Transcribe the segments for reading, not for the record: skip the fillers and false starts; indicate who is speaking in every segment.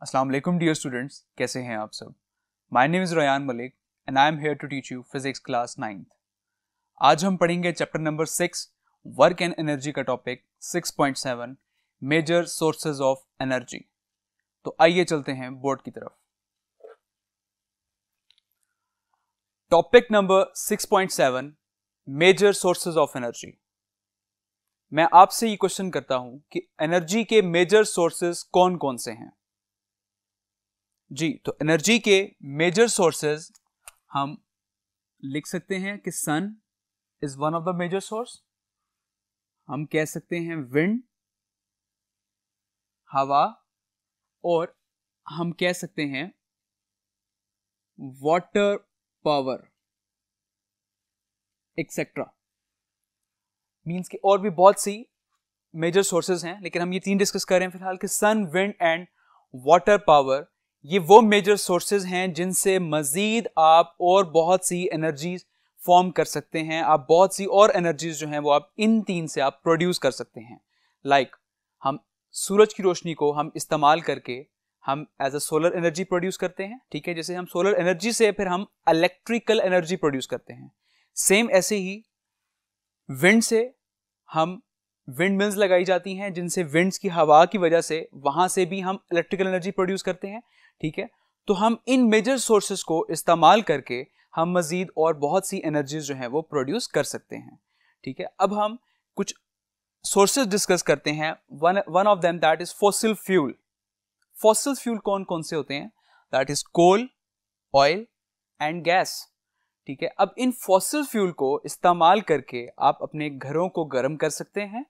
Speaker 1: अस्सलाम वालेकुम dear students, कैसे हैं आप सब। My name is Ryan Malik and I am here to teach you physics class 9th। आज हम पढ़ेंगे chapter number 6 work and energy का topic 6.7 major sources of energy. तो आइए चलते हैं बोर्ड की तरफ। Topic number 6.7 major sources of energy. मैं आपसे ये क्वेश्चन करता हूं कि एनर्जी के मेजर सोर्सेज कौन कौन से हैं। जी, तो एनर्जी के मेजर सोर्सेज हम लिख सकते हैं कि sun is one of the major source. हम कह सकते हैं विंड, हवा, और हम कह सकते हैं वाटर पावर एक्सेट्रा। मींस कि और भी बहुत सी मेजर सोर्सेज हैं, लेकिन हम ये तीन डिस्कस कर रहे हैं फिलहाल कि सन, विंड एंड वाटर पावर ये वो मेजर सोर्सेज हैं जिनसे मजीद आप और बहुत सी एनर्जीज फॉर्म कर सकते हैं। आप बहुत सी और एनर्जीज जो हैं वो आप इन तीन से आप प्रोड्यूस कर सकते हैं। लाइक हम सूरज की रोशनी को हम इस्तेमाल करके हम as a solar energy produce करते हैं, ठीक है। जैसे हम सोलर एनर्जी से फिर हम इलेक्ट्रिकल एनर्जी प्रोड्यूस करते हैं। सेम ऐसे ही विंड से हम विंड मिल्स लगाई जाती हैं जिनसे विंड्स की हवा की वजह से वहां से भी हम इलेक्ट्रिकल एनर्जी प्रोड्यूस करते हैं, ठीक है। तो हम इन मेजर सोर्सेज को इस्तेमाल करके हम मजीद और बहुत सी एनर्जीज जो हैं वो प्रोड्यूस कर सकते हैं, ठीक है। अब हम कुछ सोर्सेज डिस्कस करते हैं। One of them that is fossil fuel. Fossil fuel कौन कौन से होते हैं? That is coal, oil and gas, ठीक है। अब इन फॉसिल फ्यूल को इस्तेमाल करके आप अपने घरों को गर्म कर सकते हैं,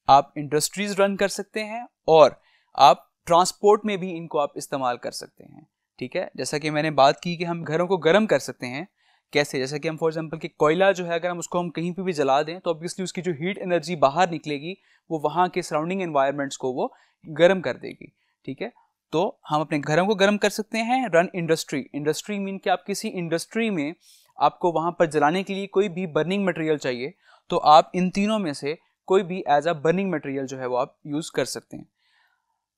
Speaker 1: आप इंडस्ट्रीज रन कर सकते हैं, और आप ट्रांसपोर्ट में भी इनको आप इस्तेमाल कर सकते हैं, ठीक है। जैसा कि मैंने बात की कि हम घरों को गर्म कर सकते हैं कैसे, जैसे कि हम फॉर एग्जांपल कि कोयला जो है अगर हम उसको हम कहीं पे भी जला दें तो ऑब्वियसली उसकी जो हीट एनर्जी बाहर निकलेगी वो वहाँ के सराउंडिंग एनवायरनमेंट्स को वो गर्म कर देगी, ठीक है। तो हम अपने घरों को गर्म कर सकते हैं। Run industry. इंडस्ट्री मीन कि आप किसी इंडस्ट्री में आपको वहाँ पर जलाने के लिए कोई भी बर्निंग मटेरियल चाहिए, तो आप इन तीनों में से कोई भी एज अ बर्निंग मटेरियल जो है वो आप यूज कर सकते हैं।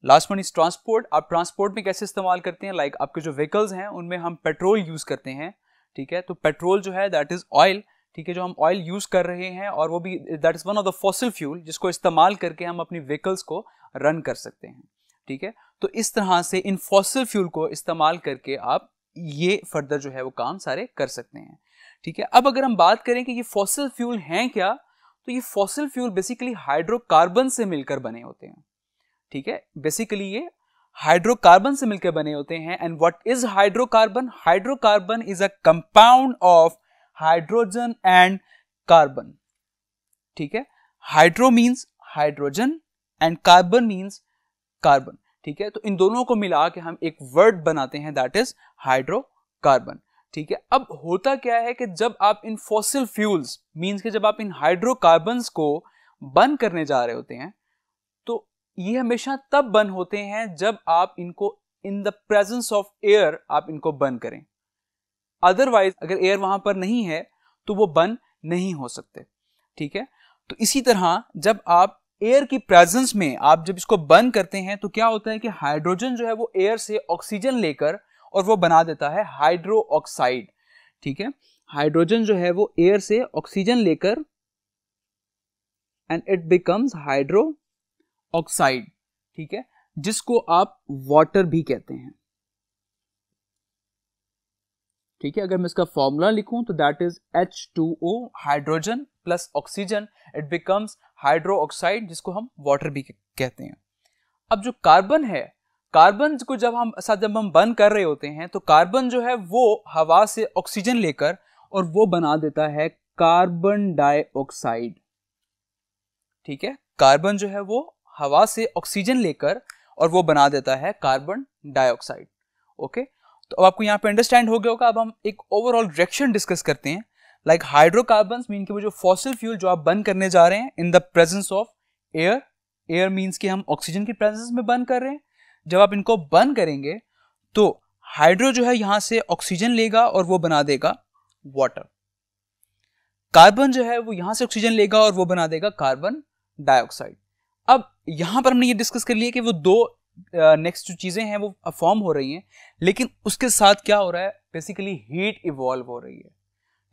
Speaker 1: Last one is transport. आप ट्रांसपोर्ट में कैसे इस्तेमाल करते हैं? लाइक आपके जो व्हीकल्स हैं उनमें हम पेट्रोल यूज करते हैं, ठीक है। तो पेट्रोल जो है दैट इज ऑयल, ठीक है, जो हम ऑयल यूज कर रहे हैं, और वो भी that is one of the fossil fuel जिसको इस्तेमाल करके हम अपनी व्हीकल्स को रन कर सकते हैं, ठीक है। तो इस तरह से इन फॉसिल फ्यूल को इस्तेमाल करके आप ये फर्दर जो है वो काम सारे कर सकते हैं, ठीक है। अब अगर हम बात करें कि ये फॉसिल फ्यूल हैं क्या, तो ये फॉसिल फ्यूल बेसिकली हाइड्रोकार्बन से मिलकर बने होते हैं, ठीक है। बेसिकली ये हाइड्रोकार्बन से मिलकर बने होते हैं। And what is hydrocarbon? Hydrocarbon is a compound of hydrogen and carbon, ठीक है। Hydro means hydrogen and carbon means carbon, ठीक है। तो इन दोनों को मिला के हम एक वर्ड बनाते हैं दैट इज हाइड्रोकार्बन, ठीक है। अब होता क्या है कि जब आप इन फॉसिल फ्यूल्स मींस के जब आप इन हाइड्रोकार्बन्स को बर्न करने जा रहे होते हैं, तो ये हमेशा तब बर्न होते हैं जब आप इनको in the presence of air आप इनको बर्न करें। अदरवाइज अगर एयर वहां पर नहीं है तो वो बर्न नहीं हो सकते, ठीक है। तो इसी तरह जब आप एयर की प्रेजेंस में आप जब इसको बर्न करते हैं तो क्या होता है कि हाइड्रोजन जो है वो एयर से ऑक्सीजन लेकर और वो बना देता है हाइड्रो ऑक्साइड, ठीक है। हाइड्रोजन जो है वो एयर से ऑक्सीजन लेकर and it becomes hydro oxide, ठीक है, जिसको आप वाटर भी कहते हैं, ठीक है। अगर मैं इसका फॉर्मूला लिखूं तो that is H2O, hydrogen plus oxygen, it becomes hydro oxide, जिसको हम वाटर भी कहते हैं। अब जो कार्बन है, कार्बन को जब हम बर्न कर रहे होते हैं तो कार्बन जो है वो हवा से ऑक्सीजन लेकर और वो बना देता है कार्बन डाइऑक्साइड, ठीक है। कार्बन जो है वो हवा से ऑक्सीजन लेकर और वो बना देता है कार्बन डाइऑक्साइड, ओके। तो अब आपको यहाँ पे अंडरस्टैंड हो गया होगा। अब हम एक ओवरऑल रिएक्शन डिस्कस करते हैं। लाइक हाइड्रोकार्बन्स मीन कि वो जो फॉसिल फ्यूल जो आप बर्न करने जा रहे हैं in the presence of air, air means कि हम ऑक्सीजन की प्रेजेंस में बर्न कर रहे हैं। जब आप इनको बर्न करेंगे तो हाइड्रो जो है यहां से ऑक्सीजन लेगा और वो बना देगा वाटर। कार्बन जो है वो यहां से ऑक्सीजन लेगा और वो बना देगा कार्बन डाइऑक्साइड। अब यहां पर हमने ये डिस्कस कर लिया कि वो दो नेक्स्ट जो चीज़ें हैं वो फॉर्म हो रही हैं, लेकिन उसके साथ क्या हो रहा है, बेसिकली हीट इवॉल्व हो रही है,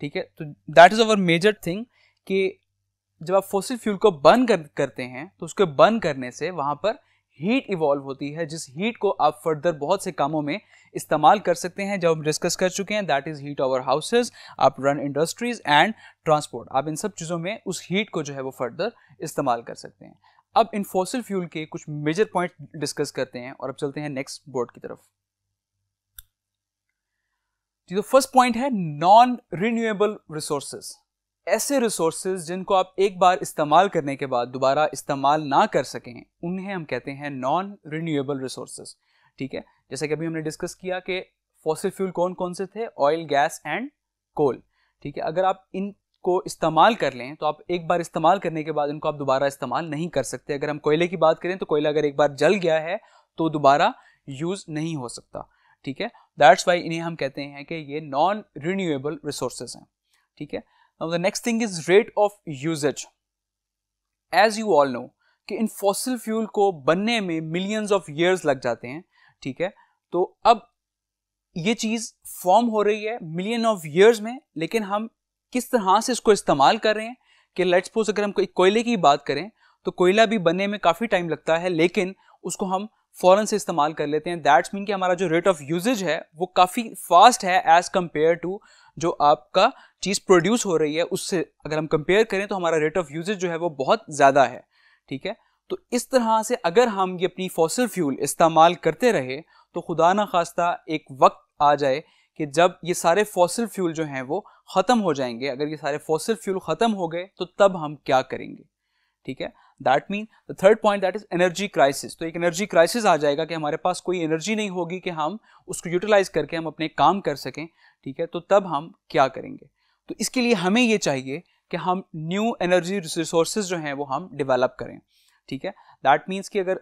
Speaker 1: ठीक है। तो that is our major thing कि जब आप फॉसिल फ्यूल को बर्न करते हैं तो उसको बर्न करने से वहां पर हीट इवॉल्व होती है, जिस हीट को आप फर्दर बहुत से कामों में इस्तेमाल कर सकते हैं, जब हम डिस्कस कर चुके हैं। That is heat over houses, आप रन इंडस्ट्रीज एंड ट्रांसपोर्ट, आप इन सब चीज़ों में उस हीट को जो है वो फर्दर इस्तेमाल कर सकते हैं। अब इन फॉसिल फ्यूल के कुछ मेजर पॉइंट डिस्कस करते हैं और अब चलते हैं नेक्स्ट बोर्ड की तरफ। तो फर्स्ट पॉइंट है नॉन रिन्यूएबल रिसोर्सेज। ऐसे रिसोर्सेज जिनको आप एक बार इस्तेमाल करने के बाद दोबारा इस्तेमाल ना कर सकें, उन्हें हम कहते हैं नॉन रिन्यूएबल रिसोर्सेज, ठीक है। जैसे कि अभी हमने डिस्कस किया कि फॉसिल फ्यूल कौन कौन से थे, ऑयल, गैस एंड कोल, ठीक है। अगर आप इनको इस्तेमाल कर लें तो आप एक बार इस्तेमाल करने के बाद इनको आप दोबारा इस्तेमाल नहीं कर सकते। अगर हम कोयले की बात करें तो कोयला अगर एक बार जल गया है तो दोबारा यूज नहीं हो सकता, ठीक है। दैट्स वाई इन्हें हम कहते हैं कि ये नॉन रिन्यूएबल रिसोर्सेज हैं, ठीक है। Now the next thing is rate of usage. As you all know कि इन फॉसिल फ्यूल को बनने में मिलियंस ऑफ ईयर्स लग जाते हैं, ठीक है। तो अब ये चीज फॉर्म हो रही है मिलियन ऑफ ईयर्स में, लेकिन हम किस तरह से इसको इस्तेमाल कर रहे हैं कि लेट्स सपोज अगर हम कोई कोयले की बात करें तो कोयला भी बनने में काफी टाइम लगता है, लेकिन उसको हम फौरन से इस्तेमाल कर लेते हैं। दैट्स मीन कि हमारा जो रेट ऑफ यूजेज है वो काफी फास्ट है एज कंपेयर टू जो आपका चीज प्रोड्यूस हो रही है उससे अगर हम कंपेयर करें तो हमारा रेट ऑफ यूजेज जो है वो बहुत ज्यादा है, ठीक है। तो इस तरह से अगर हम ये अपनी फॉसिल फ्यूल इस्तेमाल करते रहे तो खुदा ना खास्ता एक वक्त आ जाए कि जब ये सारे फॉसिल फ्यूल जो हैं वो खत्म हो जाएंगे। अगर ये सारे फॉसिल फ्यूल खत्म हो गए तो तब हम क्या करेंगे, ठीक है। That mean the third point that is energy crisis. तो एक एनर्जी क्राइसिस आ जाएगा कि हमारे पास कोई एनर्जी नहीं होगी कि हम उसको यूटिलाइज करके हम अपने काम कर सकें, ठीक है। तो तब हम क्या करेंगे? तो इसके लिए हमें ये चाहिए कि हम न्यू एनर्जी रिसोर्सेज जो हैं वो हम डेवलप करें, ठीक है। दैट मीन्स कि अगर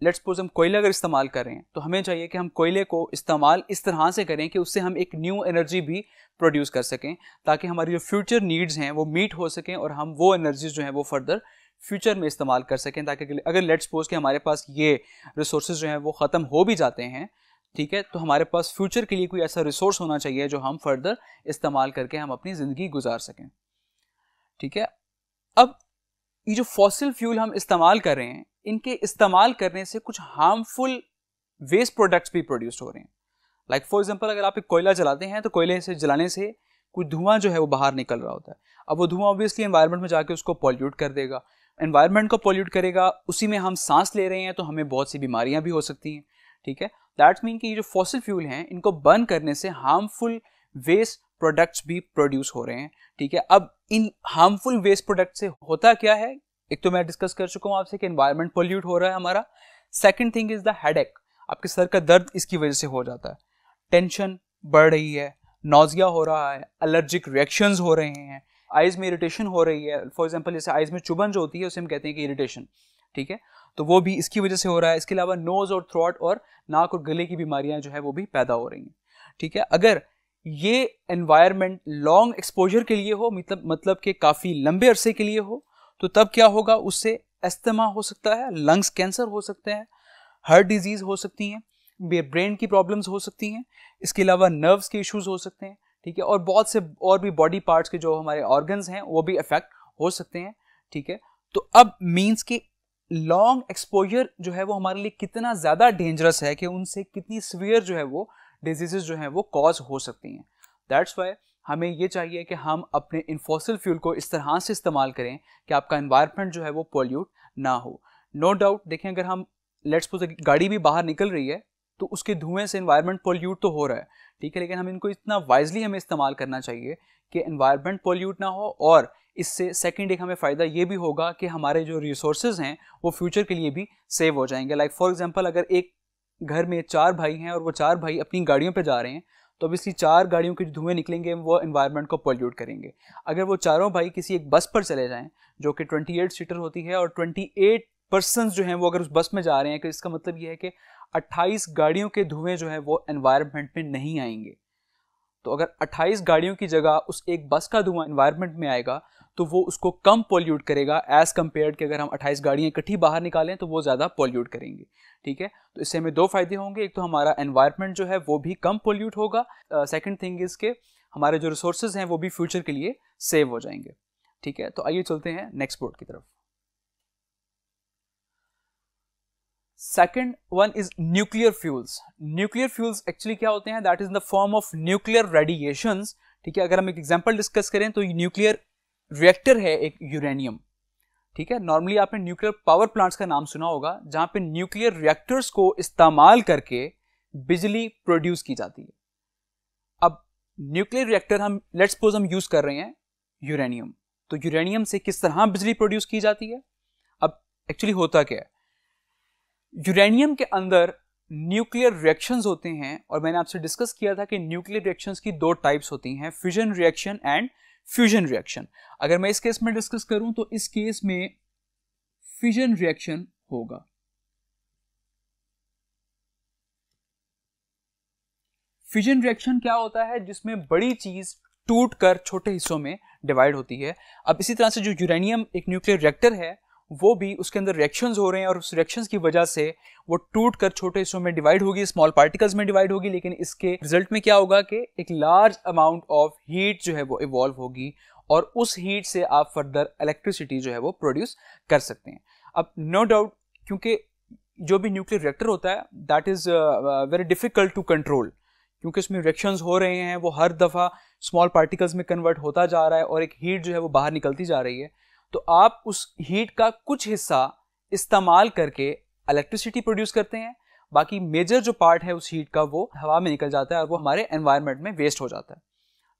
Speaker 1: लेट्स सपोज हम कोयला अगर इस्तेमाल कर रहे हैं तो हमें चाहिए कि हम कोयले को इस्तेमाल इस तरह से करें कि उससे हम एक न्यू एनर्जी भी प्रोड्यूस कर सकें, ताकि हमारी जो फ्यूचर नीड्स हैं वो मीट हो सकें और हम वो एनर्जीज जो हैं वो फर्दर फ्यूचर में इस्तेमाल कर सकें। ताकि अगर लेट्स सपोज कि हमारे पास ये रिसोर्सेज जो हैं वो ख़त्म हो भी जाते हैं, ठीक है, तो हमारे पास फ्यूचर के लिए कोई ऐसा रिसोर्स होना चाहिए जो हम फर्दर इस्तेमाल करके हम अपनी ज़िंदगी गुजार सकें, ठीक है। अब ये जो फॉसिल फ्यूल हम इस्तेमाल कर रहे हैं, इनके इस्तेमाल करने से कुछ हार्मफुल वेस्ट प्रोडक्ट्स भी प्रोड्यूस हो रहे हैं। लाइक फॉर एग्जांपल अगर आप एक कोयला जलाते हैं तो कोयले से जलाने से कुछ धुआं जो है वो बाहर निकल रहा होता है। अब वो धुआं ऑब्वियसली एनवायरनमेंट में जाके उसको पॉल्यूट कर देगा, एनवायरनमेंट को पॉल्यूट करेगा, उसी में हम सांस ले रहे हैं तो हमें बहुत सी बीमारियां भी हो सकती हैं, ठीक है। दैट्स मीन कि ये जो फॉसिल फ्यूल हैं इनको बर्न करने से हार्मफुल वेस्ट प्रोडक्ट्स भी प्रोड्यूस हो रहे हैं, ठीक है। अब इन हार्मफुल वेस्ट प्रोडक्ट से होता क्या है, एक तो मैं डिस्कस कर चुका हूं आपसे कि एनवायरनमेंट पॉल्यूट हो रहा है हमारा। Second thing is the headache, आपके सर का दर्द इसकी वजह से हो जाता है, टेंशन बढ़ रही है, नौजिया हो रहा है, एलर्जिक रिएक्शंस हो रहे हैं, आइज में इरिटेशन हो रही है। फॉर एग्जांपल जैसे आइज में चुभन जो होती है उसे हम कहते हैं कि इरिटेशन, ठीक है, तो वो भी इसकी वजह से हो रहा है। इसके अलावा नोज और थ्रोट और नाक और गले की बीमारियां जो है वो भी पैदा हो रही हैं, ठीक है। अगर ये एनवायरनमेंट लॉन्ग एक्सपोजर के लिए हो, मतलब कि काफ़ी लंबे अरसे के लिए हो, तो तब क्या होगा, उससे अस्थमा हो सकता है, लंग्स कैंसर हो सकते हैं, हार्ट डिजीज़ हो सकती हैं, ब्रेन की प्रॉब्लम्स हो सकती हैं, इसके अलावा नर्व्स के इश्यूज हो सकते हैं, ठीक है, और बहुत से और भी बॉडी पार्ट्स के जो हमारे ऑर्गन्स हैं वो भी अफेक्ट हो सकते हैं, ठीक है। तो अब मीन्स कि लॉन्ग एक्सपोजर जो है वो हमारे लिए कितना ज़्यादा डेंजरस है कि उनसे कितनी सीवियर जो है वो डिजीजेस जो हैं वो कॉज हो सकती हैं। दैट्स वाई हमें ये चाहिए कि हम अपने इन फॉसिल फ्यूल को इस तरह से इस्तेमाल करें कि आपका एनवायरनमेंट जो है वो पॉल्यूट ना हो। नो डाउट देखें, अगर हम लेट्स सपोज गाड़ी भी बाहर निकल रही है तो उसके धुएं से एनवायरनमेंट पॉल्यूट तो हो रहा है, ठीक है, लेकिन हम इनको इतना वाइजली हमें इस्तेमाल करना चाहिए कि एनवायरनमेंट पॉल्यूट ना हो, और इससे सेकंड एक हमें फ़ायदा ये भी होगा कि हमारे जो रिसोर्सेज हैं वो फ्यूचर के लिए भी सेव हो जाएंगे। लाइक फॉर एग्जांपल अगर एक घर में 4 भाई हैं और वो 4 भाई अपनी गाड़ियों पे जा रहे हैं तो ऑब्वियसली 4 गाड़ियों के जो धुएं निकलेंगे वो एनवायरनमेंट को पॉल्यूट करेंगे। अगर वो चारों भाई किसी एक बस पर चले जाएं जो कि 28 सीटर होती है और 28 पर्सन्स जो हैं वो अगर उस बस में जा रहे हैं, तो इसका मतलब ये है कि 28 गाड़ियों के धुएं जो है वो एनवायरनमेंट में नहीं आएंगे। तो अगर 28 गाड़ियों की जगह उस एक बस का धुआं एनवायरनमेंट में आएगा तो वो उसको कम पॉल्यूट करेगा एज कम्पेयर्ड कि अगर हम 28 गाड़ियाँ इकट्ठी बाहर निकालें तो वो ज़्यादा पॉल्यूट करेंगे। ठीक है, तो इससे हमें दो फायदे होंगे, एक तो हमारा एनवायरनमेंट जो है वो भी कम पॉल्यूट होगा, सेकंड थिंग इज के हमारे जो रिसोर्सेज हैं वो भी फ्यूचर के लिए सेव हो जाएंगे। ठीक है, तो आइए चलते हैं नेक्स्ट पॉइंट की तरफ। Second one is nuclear fuels. Nuclear fuels actually क्या होते हैं, that is in the form of nuclear radiations. ठीक है, अगर हम एक एग्जांपल डिस्कस करें तो न्यूक्लियर रिएक्टर है एक यूरेनियम। ठीक है, नॉर्मली आपने न्यूक्लियर पावर प्लांट्स का नाम सुना होगा जहां पे न्यूक्लियर रिएक्टर्स को इस्तेमाल करके बिजली प्रोड्यूस की जाती है। अब न्यूक्लियर रिएक्टर हम लेट्स सपोज हम यूज कर रहे हैं यूरेनियम, तो यूरेनियम से किस तरह बिजली प्रोड्यूस की जाती है। अब एक्चुअली होता क्या है, यूरेनियम के अंदर न्यूक्लियर रिएक्शंस होते हैं और मैंने आपसे डिस्कस किया था कि न्यूक्लियर रिएक्शंस की दो टाइप्स होती हैं, fusion reaction and fusion reaction. अगर मैं इस केस में डिस्कस करूं तो इस केस में फ्यूजन रिएक्शन होगा। फ्यूजन रिएक्शन क्या होता है, जिसमें बड़ी चीज टूट कर छोटे हिस्सों में डिवाइड होती है। अब इसी तरह से जो यूरेनियम एक न्यूक्लियर रिएक्टर है वो भी उसके अंदर रिएक्शंस हो रहे हैं और उस रिएक्शंस की वजह से वो टूट कर छोटे हिस्सों में डिवाइड होगी, स्मॉल पार्टिकल्स में डिवाइड होगी, लेकिन इसके रिजल्ट में क्या होगा कि एक लार्ज अमाउंट ऑफ हीट जो है वो इवॉल्व होगी और उस हीट से आप फर्दर इलेक्ट्रिसिटी जो है वो प्रोड्यूस कर सकते हैं। अब नो डाउट, क्योंकि जो भी न्यूक्लियर रिएक्टर होता है that is very difficult to control, क्योंकि उसमें रिएक्शंस हो रहे हैं, वो हर दफ़ा स्मॉल पार्टिकल्स में कन्वर्ट होता जा रहा है और एक हीट जो है वो बाहर निकलती जा रही है। तो आप उस हीट का कुछ हिस्सा इस्तेमाल करके इलेक्ट्रिसिटी प्रोड्यूस करते हैं, बाकी मेजर जो पार्ट है उस हीट का वो हवा में निकल जाता है और वो हमारे एनवायरनमेंट में वेस्ट हो जाता है।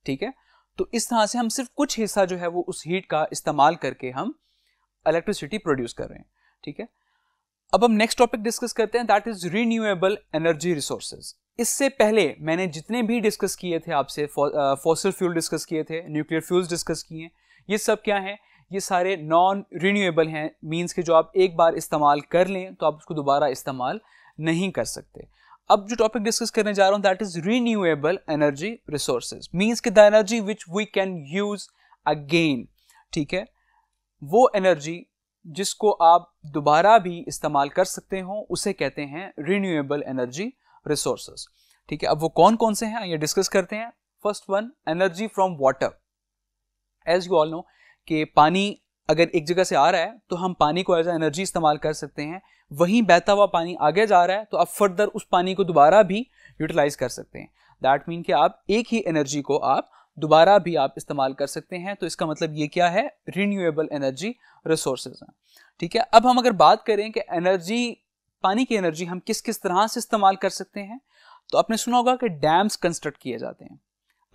Speaker 1: ठीक है, तो इस तरह से हम सिर्फ कुछ हिस्सा जो है वो उस हीट का इस्तेमाल करके हम इलेक्ट्रिसिटी प्रोड्यूस कर रहे हैं। ठीक है, अब हम नेक्स्ट टॉपिक डिस्कस करते हैं, that is renewable energy resources. इससे पहले मैंने जितने भी डिस्कस किए थे आपसे, फॉसिल फ्यूल डिस्कस किए थे, न्यूक्लियर फ्यूल्स डिस्कस किए, ये सब क्या है, ये सारे नॉन रिन्यूएबल हैं, मींस कि जो आप एक बार इस्तेमाल कर लें तो आप उसको दोबारा इस्तेमाल नहीं कर सकते। अब जो टॉपिक डिस्कस करने जा रहा हूं that is renewable energy resources, means कि the energy which we can use again. ठीक है, वो एनर्जी जिसको आप दोबारा भी इस्तेमाल कर सकते हो उसे कहते हैं रिन्यूएबल एनर्जी रिसोर्सेज। ठीक है, अब वो कौन कौन से हैं ये डिस्कस करते हैं। First one, energy from water. As you all know कि पानी अगर एक जगह से आ रहा है तो हम पानी को एज ए एनर्जी इस्तेमाल कर सकते हैं, वहीं बहता हुआ पानी आगे जा रहा है तो आप फर्दर उस पानी को दोबारा भी यूटिलाइज कर सकते हैं। दैट मीन कि आप एक ही एनर्जी को आप दोबारा भी आप इस्तेमाल कर सकते हैं। तो इसका मतलब ये क्या है, रिन्यूएबल एनर्जी रिसोर्सेज हैं। ठीक है, अब हम अगर बात करें कि एनर्जी, पानी की एनर्जी हम किस किस तरह से इस्तेमाल कर सकते हैं, तो आपने सुना होगा कि डैम्स कंस्ट्रक्ट किए जाते हैं।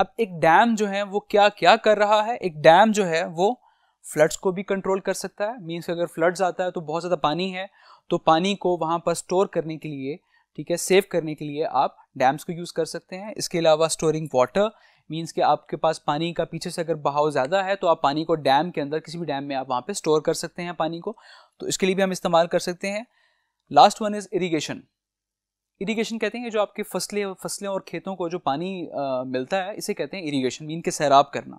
Speaker 1: अब एक डैम जो है वो क्या क्या कर रहा है, एक डैम जो है वो फ्लड्स को भी कंट्रोल कर सकता है, मीन्स अगर फ्लड्स आता है तो बहुत ज़्यादा पानी है तो पानी को वहाँ पर स्टोर करने के लिए, ठीक है, सेव करने के लिए आप डैम्स को यूज़ कर सकते हैं। इसके अलावा स्टोरिंग वाटर, मीन्स कि आपके पास पानी का पीछे से अगर बहाव ज़्यादा है तो आप पानी को डैम के अंदर, किसी भी डैम में आप वहाँ पे स्टोर कर सकते हैं पानी को, तो इसके लिए भी हम इस्तेमाल कर सकते हैं। Last one is irrigation. Irrigation कहते हैं जो आपके फसलें और खेतों को जो पानी मिलता है इसे कहते हैं इरीगेशन, मीन के सैराब करना।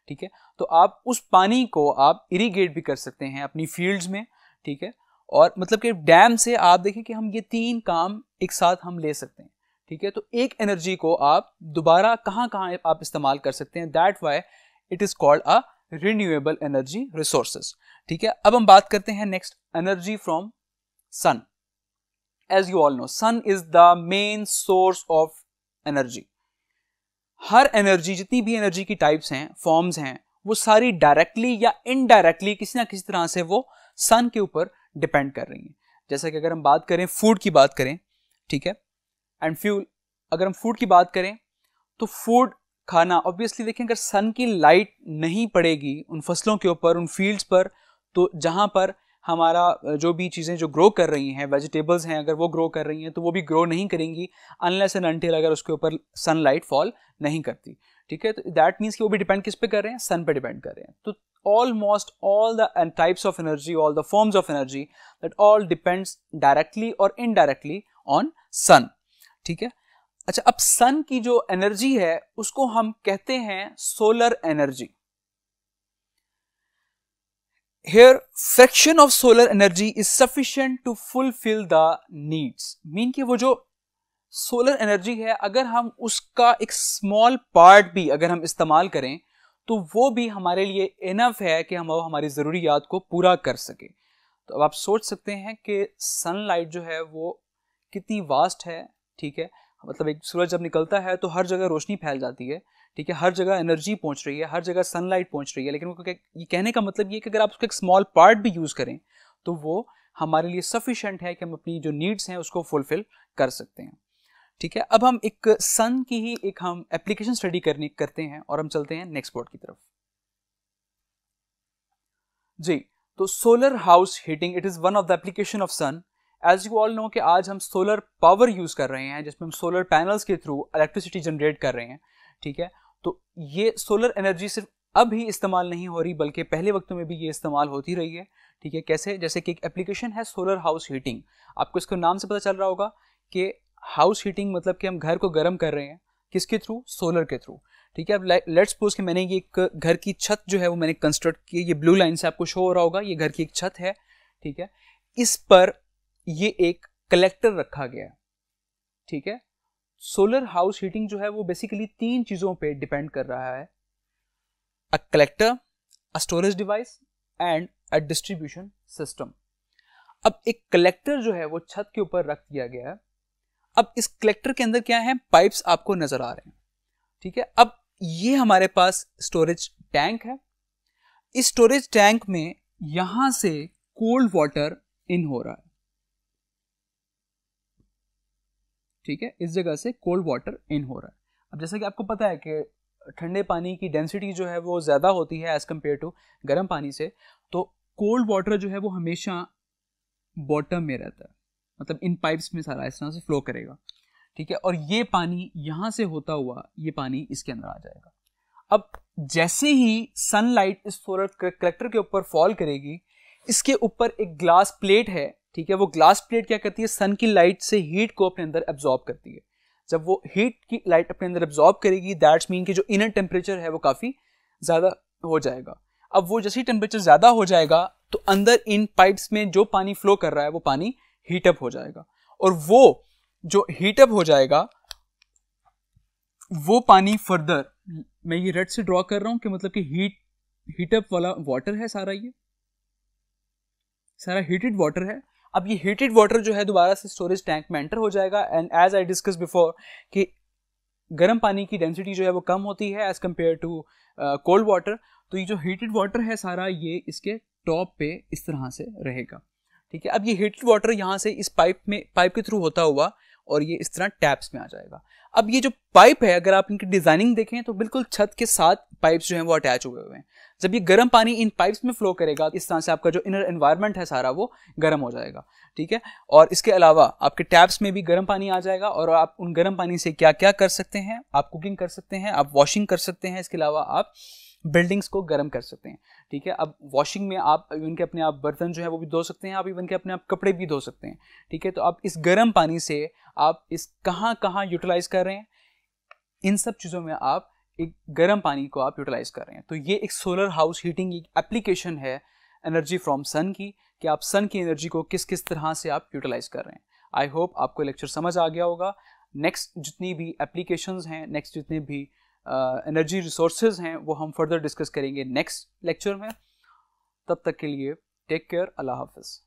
Speaker 1: ठीक है, तो आप उस पानी को आप इरीगेट भी कर सकते हैं अपनी फील्ड्स में। ठीक है, और मतलब कि डैम से आप देखिए कि हम ये तीन काम एक साथ हम ले सकते हैं। ठीक है, तो एक एनर्जी को आप दोबारा कहाँ कहाँ आप इस्तेमाल कर सकते हैं, that why it is called a renewable energy resources. ठीक है, अब हम बात करते हैं next, energy from sun. As you all know, sun is the main source of energy. Her energy, जितनी भी एनर्जी की टाइप्स हैं, फॉर्म्स हैं, वो सारी डायरेक्टली या इनडायरेक्टली किसी ना किसी तरह से वो सन के ऊपर डिपेंड कर रही हैं। जैसा कि अगर हम बात करें फूड की बात करें, ठीक है, एंड फ्यूल, अगर हम फूड की बात करें तो फूड खाना, ऑब्वियसली देखें अगर सन की लाइट नहीं पड़ेगी उन फसलों के ऊपर, उन फील्ड्स पर, तो जहां पर हमारा जो भी चीज़ें जो ग्रो कर रही हैं, वेजिटेबल्स हैं, अगर वो ग्रो कर रही हैं तो वो भी ग्रो नहीं करेंगी अनलेस एंड अनटिल अगर उसके ऊपर सनलाइट फॉल नहीं करती। ठीक है, तो दैट मीन्स कि वो भी डिपेंड किस पे कर रहे हैं, सन पे डिपेंड कर रहे हैं। तो almost all the types of energy, all the forms of energy, that all depends directly और इनडायरेक्टली ऑन सन। ठीक है, अच्छा, अब सन की जो एनर्जी है उसको हम कहते हैं solar energy. Here, fraction of solar energy is sufficient to fulfill the needs. Mean कि वो जो सोलर एनर्जी है, अगर हम उसका एक स्मॉल पार्ट भी अगर हम इस्तेमाल करें तो वो भी हमारे लिए इनफ है कि हम हमारी ज़रूरियात को पूरा कर सके। तो अब आप सोच सकते हैं कि सनलाइट जो है वो कितनी वास्ट है। ठीक है, मतलब एक सूरज जब निकलता है तो हर जगह रोशनी फैल जाती है। ठीक है, हर जगह एनर्जी पहुंच रही है, हर जगह सनलाइट पहुंच रही है, लेकिन वो ये कहने का मतलब ये कि अगर आप उसका एक स्मॉल पार्ट भी यूज़ करें तो वो हमारे लिए सफिशेंट है कि हम अपनी जो नीड्स हैं उसको फुलफिल कर सकते हैं। ठीक है, अब हम एक सन की ही एक हम एप्लीकेशन स्टडी करते हैं और हम चलते हैं नेक्स्ट पॉइंट की तरफ। जी, तो solar house heating, it is one of the application of sun. As you all know कि आज हम सोलर पावर यूज़ कर रहे हैं जिसमें हम सोलर पैनल्स के थ्रू इलेक्ट्रिसिटी जनरेट कर रहे हैं। ठीक है, तो ये सोलर एनर्जी सिर्फ अब ही इस्तेमाल नहीं हो रही बल्कि पहले वक्तों में भी ये इस्तेमाल होती रही है। ठीक है, कैसे? जैसे कि एक एप्लीकेशन है सोलर हाउस हीटिंग। आपको इसके नाम से पता चल रहा होगा कि हाउस हीटिंग मतलब कि हम घर को गर्म कर रहे हैं, किसके थ्रू? सोलर के थ्रू। ठीक है, अब लेट्स सपोज कि मैंने ये एक घर की छत जो है वो मैंने कंस्ट्रक्ट की, ये ब्लू लाइन से आपको शो हो रहा होगा, ये घर की एक छत है। ठीक है, इस पर ये एक कलेक्टर रखा गया है। ठीक है, सोलर हाउस हीटिंग जो है वो बेसिकली 3 चीजों पे डिपेंड कर रहा है: अ collector, a storage device and a distribution system. अब एक कलेक्टर जो है वो छत के ऊपर रख दिया गया है। अब इस कलेक्टर के अंदर क्या है? पाइप्स आपको नजर आ रहे हैं। ठीक है, अब ये हमारे पास स्टोरेज टैंक है। इस स्टोरेज टैंक में यहां से कोल्ड वाटर इन हो रहा है। ठीक है, इस जगह से कोल्ड वाटर इन हो रहा है। अब जैसा कि आपको पता है कि ठंडे पानी की डेंसिटी जो है वो ज़्यादा होती है एज़ कम्पेयर टू गर्म पानी से, तो कोल्ड वाटर जो है वो हमेशा बॉटम में रहता है, मतलब इन पाइप्स में सारा इस तरह से फ्लो करेगा। ठीक है, और ये पानी यहाँ से होता हुआ ये पानी इसके अंदर आ जाएगा। अब जैसे ही सनलाइट इस सोलर कलेक्टर के ऊपर फॉल करेगी, इसके ऊपर एक ग्लास प्लेट है। ठीक है, वो ग्लास प्लेट क्या करती है? सन की लाइट से हीट को अपने अंदर एब्जॉर्ब करती है। जब वो हीट की लाइट अपने अंदर एब्जॉर्ब करेगी, दैट्स मीन कि जो इनर टेम्परेचर है वो काफ़ी ज़्यादा हो जाएगा। अब वो जैसे ही टेम्परेचर ज़्यादा हो जाएगा तो अंदर इन पाइप्स में जो पानी फ्लो कर रहा है वो पानी हीटअप हो जाएगा, और वो जो हीटअप हो जाएगा वो पानी फर्दर, मैं ये रेड से ड्रॉ कर रहा हूं कि मतलब कि हीटअप वाला वाटर है, सारा ये सारा हीटेड वाटर है। अब ये हीटेड वाटर जो है दोबारा से स्टोरेज टैंक में एंटर हो जाएगा, and as I discuss before कि गर्म पानी की डेंसिटी जो है वो कम होती है as compare to cold water. तो ये जो हीटेड वाटर है सारा ये इसके टॉप पे इस तरह से रहेगा। ठीक है, अब ये हीटेड वाटर यहाँ से इस पाइप के थ्रू होता हुआ और ये इस तरह टैप्स में आ जाएगा। अब ये जो पाइप है अगर आप इनकी डिजाइनिंग देखें तो बिल्कुल छत के साथ पाइप्स जो हैं वो अटैच हुए हुए हैं। जब ये गर्म पानी इन पाइप्स में फ्लो करेगा इस तरह से आपका जो इनर एनवायरनमेंट है सारा वो गर्म हो जाएगा। ठीक है, और इसके अलावा आपके टैप्स में भी गर्म पानी आ जाएगा, और आप उन गर्म पानी से क्या क्या कर सकते हैं? आप कुकिंग कर सकते हैं, आप वॉशिंग कर सकते हैं, इसके अलावा आप बिल्डिंग्स को गर्म कर सकते हैं। ठीक है, अब वॉशिंग में आप इवन के अपने आप बर्तन जो है वो भी धो सकते हैं, आप इवन के अपने आप कपड़े भी धो सकते हैं। ठीक है, तो आप इस गर्म पानी से आप इस कहाँ यूटिलाइज कर रहे हैं? इन सब चीज़ों में आप एक गर्म पानी को आप यूटिलाइज कर रहे हैं। तो ये एक सोलर हाउस हीटिंग एक एप्लीकेशन है एनर्जी फ्रॉम सन की, कि आप सन की एनर्जी को किस किस तरह से आप यूटिलाइज कर रहे हैं। आई होप आपको लेक्चर समझ आ गया होगा। नेक्स्ट जितनी भी एप्लीकेशंस हैं, नेक्स्ट जितने भी एनर्जी रिसोर्सेज हैं वो हम फर्दर डिस्कस करेंगे नेक्स्ट लेक्चर में। तब तक के लिए टेक केयर, अल्लाह हाफिज़।